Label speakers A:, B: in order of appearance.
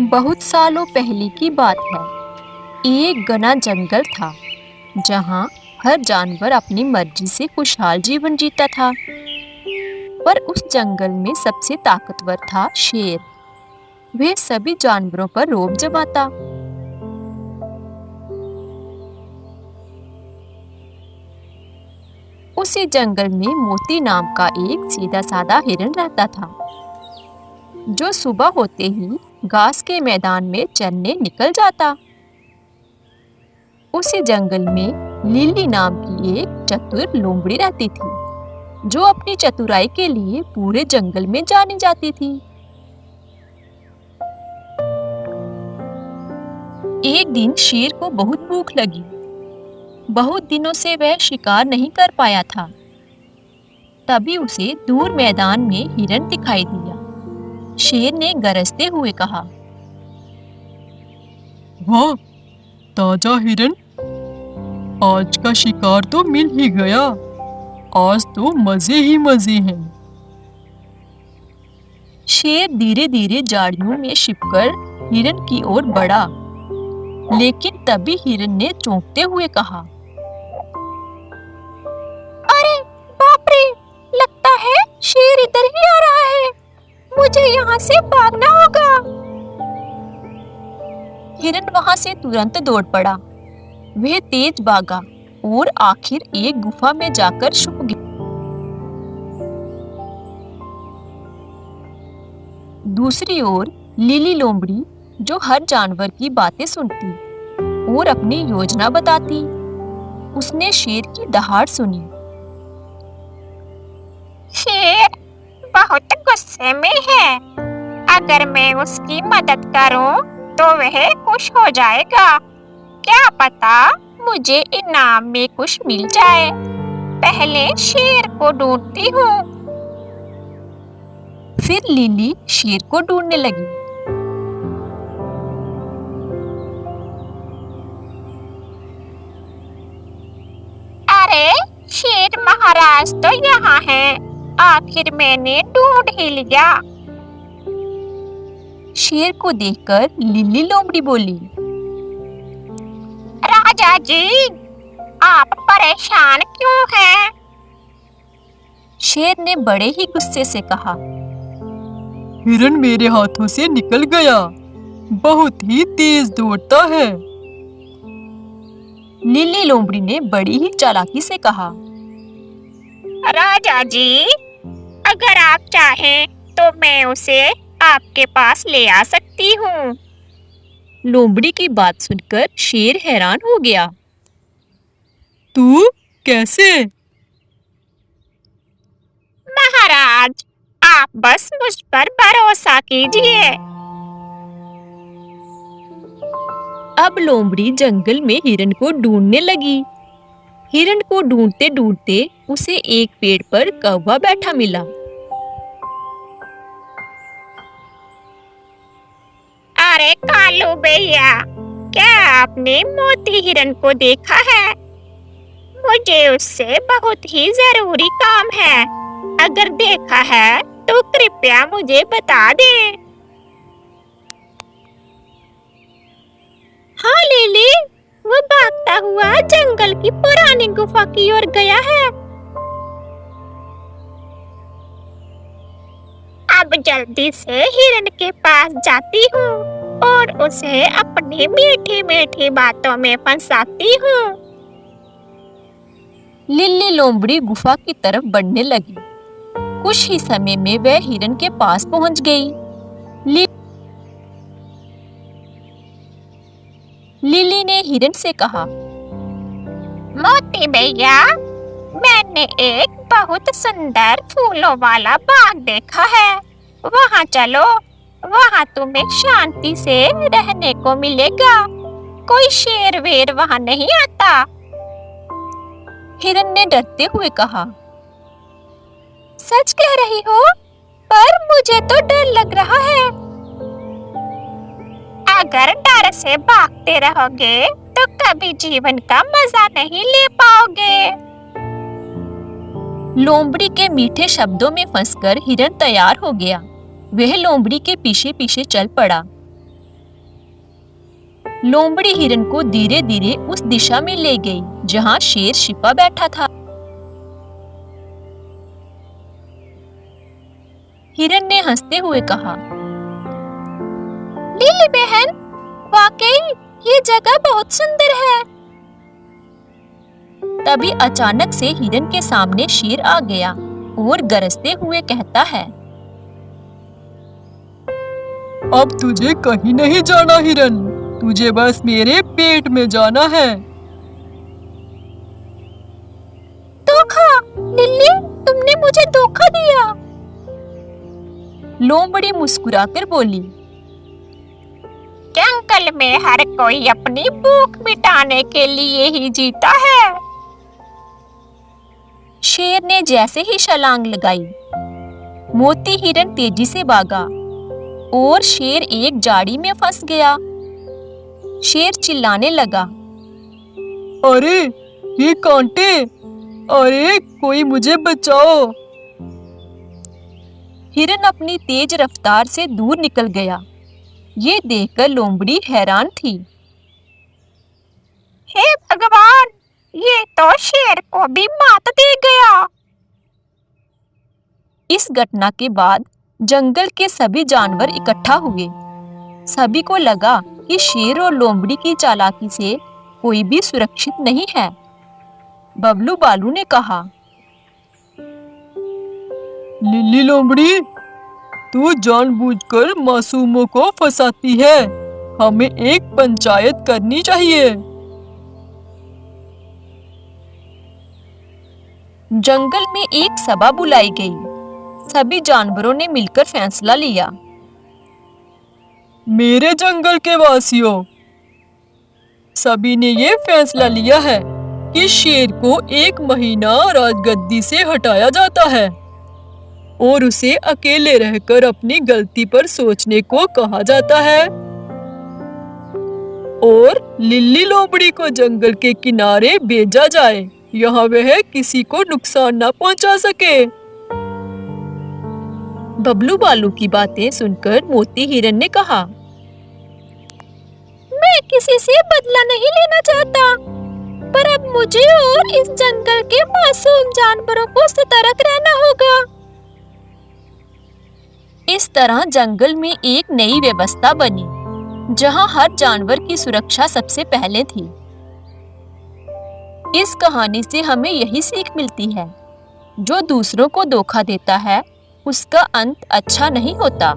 A: बहुत सालों पहले की बात है। एक घना जंगल था जहाँ हर जानवर अपनी मर्जी से खुशहाल जीवन जीता था। पर उस जंगल में सबसे ताकतवर था शेर। वह सभी जानवरों पर रोब जमाता। उसी जंगल में मोती नाम का एक सीधा साधा हिरन रहता था, जो सुबह होते ही घास के मैदान में चरने निकल जाता। उसी जंगल में लिली नाम की एक चतुर लोमड़ी रहती थी, जो अपनी चतुराई के लिए पूरे जंगल में जानी जाती थी। एक दिन शेर को बहुत भूख लगी। बहुत दिनों से वह शिकार नहीं कर पाया था। तभी उसे दूर मैदान में हिरन दिखाई दिया। शेर ने गरजते हुए कहा,
B: वाह, ताजा हिरन! आज का शिकार तो मिल ही गया। आज तो मजे ही मजे हैं।
A: शेर धीरे धीरे झाड़ियों में छिपकर हिरन की ओर बढ़ा, लेकिन तभी हिरन ने चौंकते हुए कहा, अरे बाप रे! लगता है शेर इधर ही आ रहा है। मुझे यहाँ से भागना होगा। हिरन वहां से तुरंत दौड़ पड़ा। वह तेज भागा और आखिर एक गुफा में जाकर छुप गया। दूसरी ओर लिली लोमड़ी, जो हर जानवर की बातें सुनती और अपनी योजना बताती, उसने शेर की दहाड़ सुनी।
C: शेर बहुत गुस्से में है। अगर मैं उसकी मदद करूं तो वह खुश हो जाएगा। क्या पता मुझे इनाम में कुछ मिल जाए। पहले शेर को ढूंढती हूँ।
A: फिर लिली शेर को ढूंढने लगी।
C: अरे शेर महाराज तो यहाँ है। आखिर मैंने ढूंढ ही लिया।
A: शेर को देखकर लिली लोमड़ी बोली,
C: राजा जी, आप परेशान क्यों हैं?
A: शेर ने बड़े ही गुस्से से कहा,
B: हिरन मेरे हाथों से निकल गया। बहुत ही तेज दौड़ता है।
A: लिली लोमड़ी ने बड़ी ही चालाकी से कहा,
C: राजा जी, अगर आप चाहें तो मैं उसे आपके पास ले आ सकती हूँ।
A: लोमड़ी की बात सुनकर शेर हैरान हो गया।
B: तू कैसे?
C: महाराज, आप बस मुझ पर भरोसा कीजिए।
A: अब लोमड़ी जंगल में हिरन को ढूंढने लगी। हिरन को ढूंढते ढूंढते उसे एक पेड़ पर कौवा बैठा मिला।
C: अरे कालू भैया, क्या आपने मोती हिरन को देखा है? मुझे उससे बहुत ही जरूरी काम है। अगर देखा है तो कृपया मुझे बता दे। हाँ लिली, वो भागता हुआ जंगल की पुरानी गुफा की ओर गया है। अब जल्दी से हिरन के पास जाती हूँ और उसे अपनी मीठी मीठी बातों में फंसाती हूँ।
A: लिली लोमड़ी गुफा की तरफ बढ़ने लगी। कुछ ही समय में वह हिरन के पास पहुंच गई। लिली ने हिरन से कहा,
C: मोती भैया, मैंने एक बहुत सुंदर फूलों वाला बाग देखा है। वहाँ चलो। वहाँ तुम्हें शांति से रहने को मिलेगा। कोई शेर वेर वहाँ नहीं आता।
A: हिरन ने डरते हुए कहा, सच कह रही हो? पर मुझे तो डर लग रहा है।
C: अगर डर से भागते रहोगे तो कभी जीवन का मजा नहीं ले पाओगे।
A: लोमड़ी के मीठे शब्दों में फंसकर हिरन तैयार हो गया। वह लोमड़ी के पीछे पीछे चल पड़ा। लोमड़ी हिरन को धीरे धीरे उस दिशा में ले गई जहां शेर छिपा बैठा था। हिरन ने हंसते हुए कहा,
C: लिली बहन, वाकई ये जगह बहुत सुंदर है।
A: तभी अचानक से हिरन के सामने शेर आ गया और गरजते हुए कहता है,
B: अब तुझे कहीं नहीं जाना हिरन, तुझे बस मेरे पेट में जाना है।
C: धोखा, लिली, तुमने मुझे धोखा दिया।
A: लोमड़ी मुस्कुराकर बोली,
C: जंगल में हर कोई अपनी भूख मिटाने के लिए ही जीता है।
A: शेर ने जैसे ही छलांग लगाई, मोती हिरन तेजी से भागा और शेर एक झाड़ी में फंस गया। शेर चिल्लाने लगा,
B: अरे ये कांटे, अरे कोई मुझे बचाओ।
A: हिरन अपनी तेज रफ्तार से दूर निकल गया। ये देखकर लोमड़ी हैरान थी।
C: हे भगवान, ये तो शेर को भी मात दे गया।
A: इस घटना के बाद जंगल के सभी जानवर इकट्ठा हुए। सभी को लगा कि शेर और लोमड़ी की चालाकी से कोई भी सुरक्षित नहीं है। बबलू बालू ने कहा,
B: लिली लोमड़ी, तू जानबूझकर मासूमों को फंसाती है। हमें एक पंचायत करनी चाहिए।
A: जंगल में एक सभा बुलाई गई। सभी जानवरों ने मिलकर फैसला लिया।
B: मेरे जंगल के वासियों, सभी ने ये फैसला लिया है कि शेर को 1 महीना राजगद्दी से हटाया जाता है और उसे अकेले रहकर अपनी गलती पर सोचने को कहा जाता है, और लिल्ली लोमड़ी को जंगल के किनारे भेजा जाए, यहाँ वह किसी को नुकसान ना पहुंचा सके।
A: बबलू बालू की बातें सुनकर मोती हिरन ने कहा,
C: मैं किसी से बदला नहीं लेना चाहता, पर अब मुझे और इस जंगल के मासूम जानवरों को सतर्क रहना होगा।
A: इस तरह जंगल में एक नई व्यवस्था बनी, जहां हर जानवर की सुरक्षा सबसे पहले थी। इस कहानी से हमें यही सीख मिलती है, जो दूसरों को धोखा देता है, उसका अंत अच्छा नहीं होता।